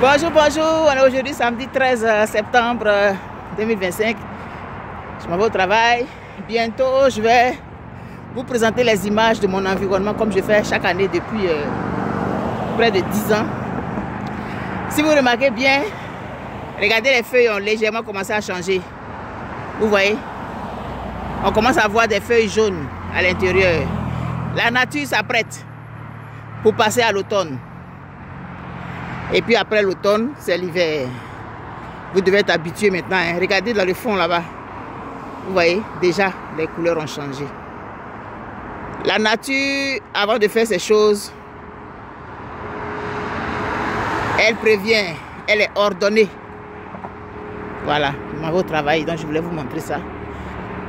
Bonjour, bonjour. On est aujourd'hui samedi 13 septembre 2025. Je m'en vais au travail. Bientôt, je vais vous présenter les images de mon environnement comme je fais chaque année depuis près de 10 ans. Si vous remarquez bien, regardez, les feuilles ont légèrement commencé à changer. Vous voyez? On commence à voir des feuilles jaunes à l'intérieur. La nature s'apprête pour passer à l'automne. Et puis après l'automne, c'est l'hiver. Vous devez être habitué maintenant. Hein. Regardez dans le fond là-bas. Vous voyez, déjà, les couleurs ont changé. La nature, avant de faire ces choses, elle prévient, elle est ordonnée. Voilà, je m'en vais au travail, donc je voulais vous montrer ça.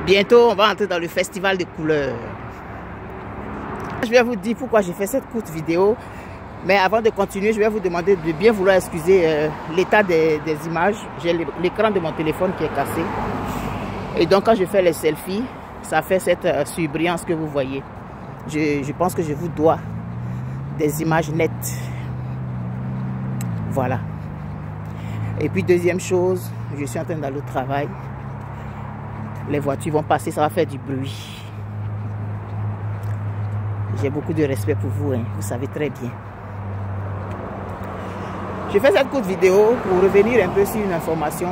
Bientôt, on va entrer dans le festival des couleurs. Je vais vous dire pourquoi j'ai fait cette courte vidéo. Mais avant de continuer, je vais vous demander de bien vouloir excuser l'état des images. J'ai l'écran de mon téléphone qui est cassé. Et donc, quand je fais les selfies, ça fait cette surbrillance que vous voyez. Je pense que je vous dois des images nettes. Voilà. Et puis, deuxième chose, je suis en train d'aller au travail. Les voitures vont passer, ça va faire du bruit. J'ai beaucoup de respect pour vous, hein, vous savez très bien. Je fais cette courte vidéo pour revenir un peu sur une information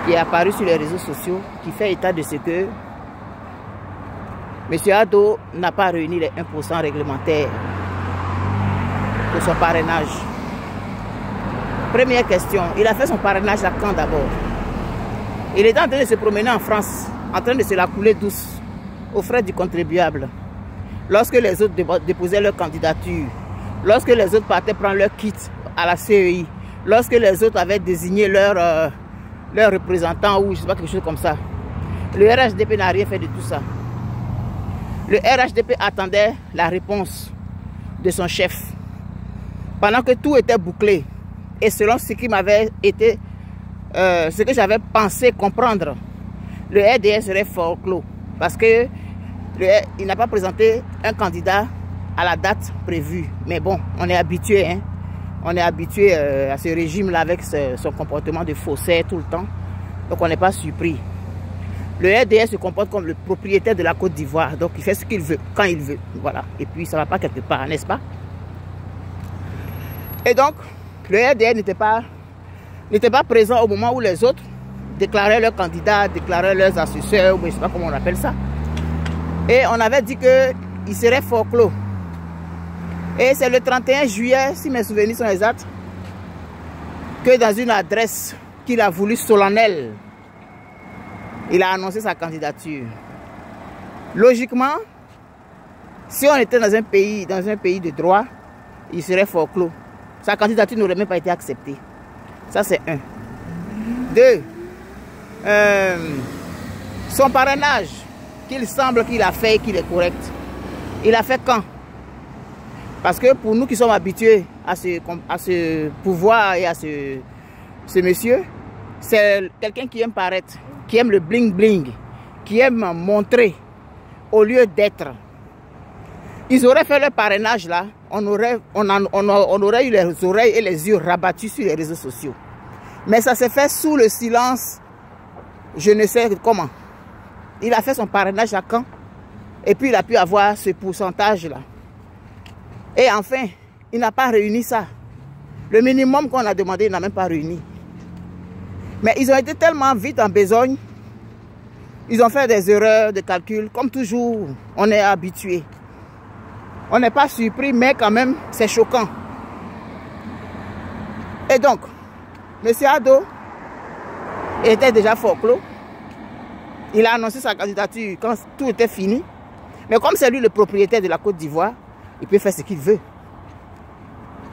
qui est apparue sur les réseaux sociaux, qui fait état de ce que M. Ado n'a pas réuni les 1% réglementaires pour son parrainage. Première question, il a fait son parrainage à quand d'abord? Il était en train de se promener en France, en train de se la couler douce, aux frais du contribuable. Lorsque les autres déposaient leur candidature, lorsque les autres partaient prendre leur kit à la CEI, lorsque les autres avaient désigné leur représentant ou je sais pas, quelque chose comme ça, le RHDP n'a rien fait de tout ça. Le RHDP attendait la réponse de son chef. Pendant que tout était bouclé, et selon ce qui m'avait été, ce que j'avais pensé comprendre, le RDS serait fort clos. Parce que il n'a pas présenté un candidat à la date prévue. Mais bon, on est habitué, hein. On est habitué à ce régime-là avec son comportement de faussaire tout le temps. Donc on n'est pas surpris. Le RDS se comporte comme le propriétaire de la Côte d'Ivoire. Donc il fait ce qu'il veut, quand il veut. Voilà. Et puis ça ne va pas quelque part, n'est-ce pas? Et donc, le RDS n'était pas présent au moment où les autres déclaraient leurs candidats, déclaraient leurs assesseurs, ou je ne sais pas comment on appelle ça. Et on avait dit qu'il serait fort clos. Et c'est le 31 juillet, si mes souvenirs sont exacts, que dans une adresse qu'il a voulu solennelle, il a annoncé sa candidature. Logiquement, si on était dans un pays de droit, il serait fort clos. Sa candidature n'aurait même pas été acceptée. Ça, c'est un. Deux, son parrainage, qu'il semble qu'il a fait et qu'il est correct. Il a fait quand? Parce que pour nous qui sommes habitués à ce pouvoir et à ce monsieur, c'est quelqu'un qui aime paraître, qui aime le bling bling, qui aime montrer au lieu d'être. Ils auraient fait leur parrainage là, on aurait eu les oreilles et les yeux rabattus sur les réseaux sociaux. Mais ça s'est fait sous le silence, je ne sais comment. Il a fait son parrainage à quand? Et puis il a pu avoir ce pourcentage là. Et enfin, il n'a pas réuni ça. Le minimum qu'on a demandé, il n'a même pas réuni. Mais ils ont été tellement vite en besogne. Ils ont fait des erreurs de calcul. Comme toujours, on est habitué. On n'est pas surpris, mais quand même, c'est choquant. Et donc, M. Ado était déjà fort clos. Il a annoncé sa candidature quand tout était fini. Mais comme c'est lui le propriétaire de la Côte d'Ivoire, il peut faire ce qu'il veut.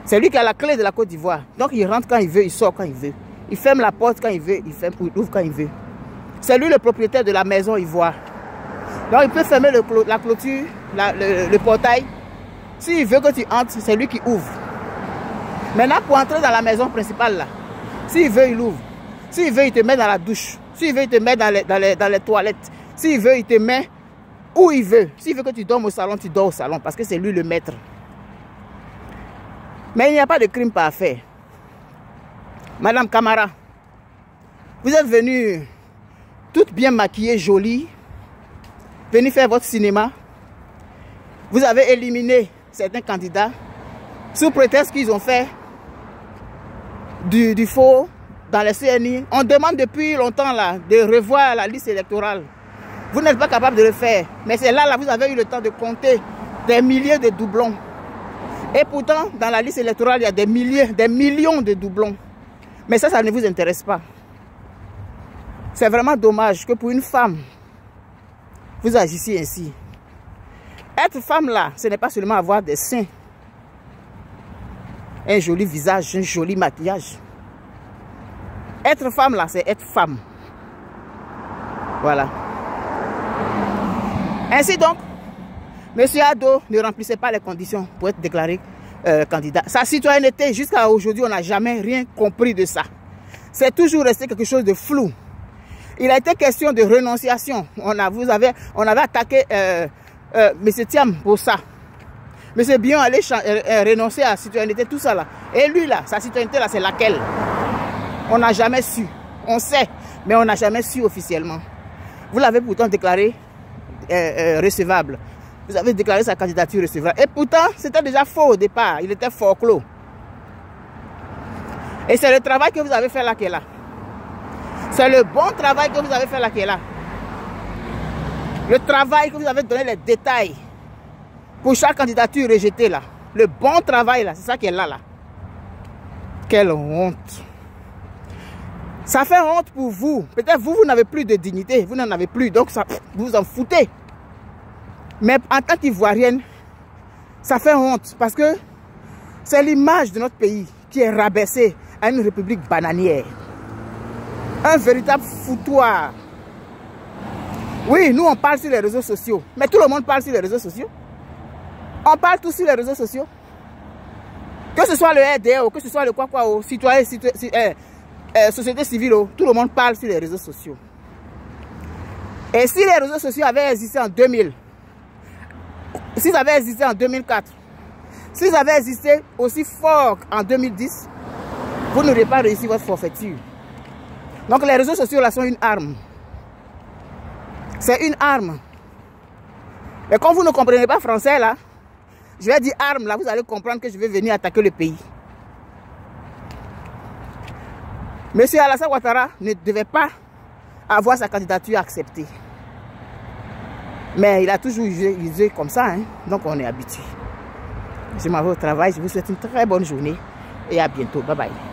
C'est lui qui a la clé de la Côte d'Ivoire. Donc il rentre quand il veut, il sort quand il veut. Il ferme la porte quand il veut, il ouvre quand il veut. C'est lui le propriétaire de la maison Ivoire. Donc il peut fermer la clôture, le portail. S'il veut que tu entres, c'est lui qui ouvre. Maintenant, pour entrer dans la maison principale, là, s'il veut, il ouvre. S'il veut, il te met dans la douche. S'il veut, il te met dans les toilettes. S'il veut, il te met où il veut. S'il veut que tu dormes au salon, tu dors au salon parce que c'est lui le maître. Mais il n'y a pas de crime parfait. Madame Camara, vous êtes venue toute bien maquillée, jolie, venue faire votre cinéma. Vous avez éliminé certains candidats sous prétexte qu'ils ont fait du faux dans les CNI. On demande depuis longtemps là, de revoir la liste électorale. Vous n'êtes pas capable de le faire. Mais c'est là, vous avez eu le temps de compter des milliers de doublons. Et pourtant, dans la liste électorale, il y a des millions de doublons. Mais ça ne vous intéresse pas. C'est vraiment dommage que pour une femme, vous agissiez ainsi. Être femme là, ce n'est pas seulement avoir des seins, un joli visage, un joli maquillage. Être femme là, c'est être femme. Voilà. Ainsi donc, M. Ado ne remplissait pas les conditions pour être déclaré candidat. Sa citoyenneté, jusqu'à aujourd'hui, on n'a jamais rien compris de ça. C'est toujours resté quelque chose de flou. Il a été question de renonciation. On avait attaqué M. Thiam pour ça. M. Bion allait renoncer à la citoyenneté, tout ça là. Et lui là, sa citoyenneté là, c'est laquelle? On n'a jamais su. On sait, mais on n'a jamais su officiellement. Vous l'avez pourtant déclaré recevable. Vous avez déclaré sa candidature recevable. Et pourtant, c'était déjà faux au départ. Il était fort clos. Et c'est le travail que vous avez fait là qui est là. C'est le bon travail que vous avez fait là qui est là. Le travail que vous avez donné les détails pour chaque candidature rejetée là. Le bon travail là, c'est ça qui est là là. Quelle honte. Ça fait honte pour vous. Peut-être vous n'avez plus de dignité. Vous n'en avez plus. Donc ça, vous vous en foutez. Mais en tant qu'Ivoirienne, ça fait honte. Parce que c'est l'image de notre pays qui est rabaissée à une république bananière. Un véritable foutoir. Oui, nous on parle sur les réseaux sociaux. Mais tout le monde parle sur les réseaux sociaux. On parle tous sur les réseaux sociaux. Que ce soit le RDR ou que ce soit le quoi, citoyen, société civile, tout le monde parle sur les réseaux sociaux. Et si les réseaux sociaux avaient existé en 2000, s'ils avaient existé en 2004, s'ils avaient existé aussi fort en 2010, vous n'aurez pas réussi votre forfaiture. Donc les réseaux sociaux là sont une arme. C'est une arme. Et quand vous ne comprenez pas français là, je vais dire arme là, vous allez comprendre que je vais venir attaquer le pays. Monsieur Alassane Ouattara ne devait pas avoir sa candidature acceptée. Mais il a toujours usé comme ça, hein? Donc on est habitué. Je m'en vais au travail, je vous souhaite une très bonne journée et à bientôt. Bye bye.